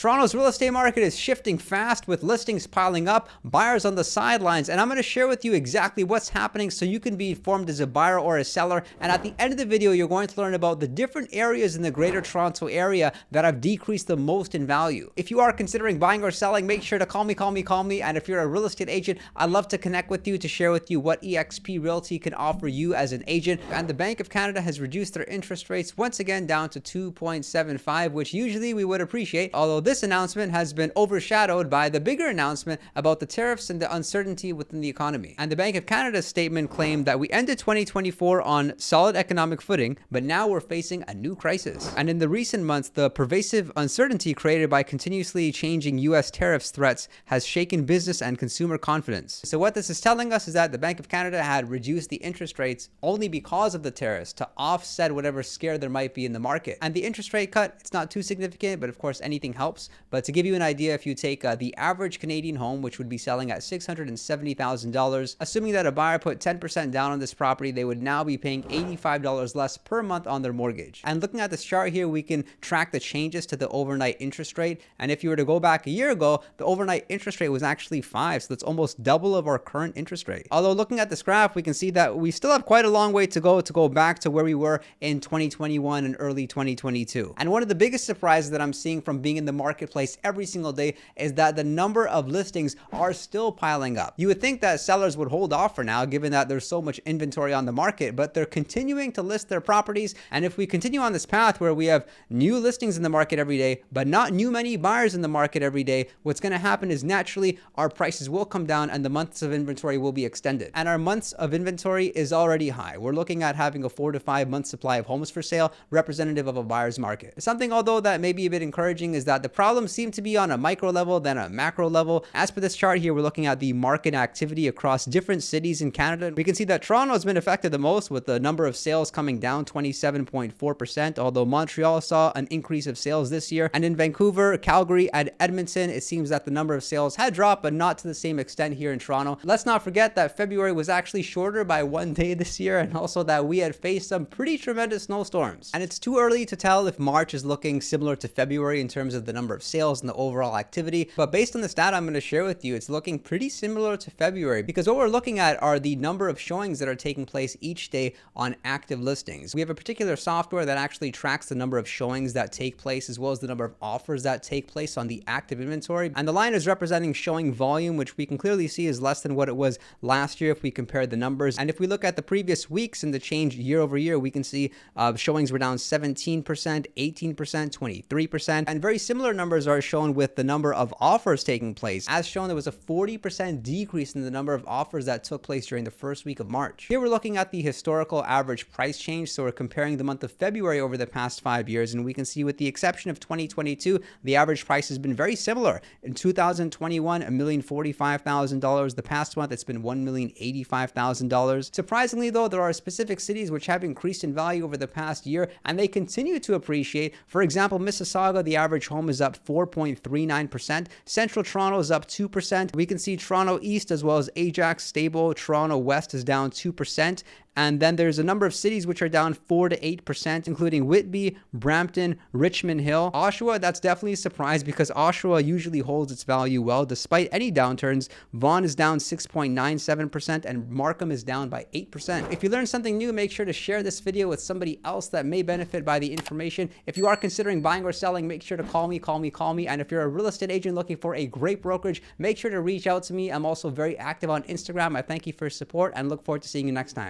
Toronto's real estate market is shifting fast with listings piling up, buyers on the sidelines, and I'm going to share with you exactly what's happening so you can be informed as a buyer or a seller. And at the end of the video, you're going to learn about the different areas in the Greater Toronto area that have decreased the most in value. If you are considering buying or selling, make sure to call me. And if you're a real estate agent, I'd love to connect with you to share with you what eXp Realty can offer you as an agent. And the Bank of Canada has reduced their interest rates once again down to 2.75, which usually we would appreciate, although this announcement has been overshadowed by the bigger announcement about the tariffs and the uncertainty within the economy. And the Bank of Canada's statement claimed that we ended 2024 on solid economic footing, but now we're facing a new crisis. And in the recent months, the pervasive uncertainty created by continuously changing US tariffs threats has shaken business and consumer confidence. So what this is telling us is that the Bank of Canada had reduced the interest rates only because of the tariffs to offset whatever scare there might be in the market. And the interest rate cut, it's not too significant, but of course anything helps. But to give you an idea, if you take the average Canadian home, which would be selling at $670,000, assuming that a buyer put 10% down on this property, they would now be paying $85 less per month on their mortgage. And looking at this chart here, we can track the changes to the overnight interest rate. And if you were to go back a year ago, the overnight interest rate was actually 5. So that's almost double of our current interest rate. Although looking at this graph, we can see that we still have quite a long way to go back to where we were in 2021 and early 2022. And one of the biggest surprises that I'm seeing from being in the marketplace every single day is that the number of listings are still piling up. You would think that sellers would hold off for now, given that there's so much inventory on the market, but they're continuing to list their properties. And if we continue on this path where we have new listings in the market every day, but not many buyers in the market every day, what's going to happen is naturally our prices will come down and the months of inventory will be extended. And our months of inventory is already high. We're looking at having a 4 to 5 month supply of homes for sale, representative of a buyer's market. Something, although, that may be a bit encouraging is that the problems seem to be on a micro level than a macro level. As per this chart here, we're looking at the market activity across different cities in Canada. We can see that Toronto has been affected the most, with the number of sales coming down 27.4%, although Montreal saw an increase of sales this year. And in Vancouver, Calgary, and Edmonton, it seems that the number of sales had dropped, but not to the same extent here in Toronto. Let's not forget that February was actually shorter by 1 day this year, and also that we had faced some pretty tremendous snowstorms. And it's too early to tell if March is looking similar to February in terms of the number of sales and the overall activity, but based on the stat I'm going to share with you, it's looking pretty similar to February, because what we're looking at are the number of showings that are taking place each day on active listings. We have a particular software that actually tracks the number of showings that take place as well as the number of offers that take place on the active inventory, and the line is representing showing volume, which we can clearly see is less than what it was last year if we compare the numbers. And if we look at the previous weeks and the change year over year, we can see showings were down 17%, 18%, 23%, and very similar numbers are shown with the number of offers taking place. As shown, there was a 40% decrease in the number of offers that took place during the first week of March. Here we're looking at the historical average price change, so we're comparing the month of February over the past 5 years, and we can see with the exception of 2022, the average price has been very similar. In 2021, $1,045,000. The past month, it's been $1,085,000. Surprisingly though, there are specific cities which have increased in value over the past year, and they continue to appreciate. For example, Mississauga, the average home is up 4.39%. Central Toronto is up 2%. We can see Toronto East as well as Ajax, Stable, Toronto West is down 2%. And then there's a number of cities which are down 4 to 8%, including Whitby, Brampton, Richmond Hill. Oshawa, that's definitely a surprise because Oshawa usually holds its value well despite any downturns. Vaughan is down 6.97% and Markham is down by 8%. If you learned something new, make sure to share this video with somebody else that may benefit by the information. If you are considering buying or selling, make sure to call me. And if you're a real estate agent looking for a great brokerage, make sure to reach out to me. I'm also very active on Instagram. I thank you for your support and look forward to seeing you next time.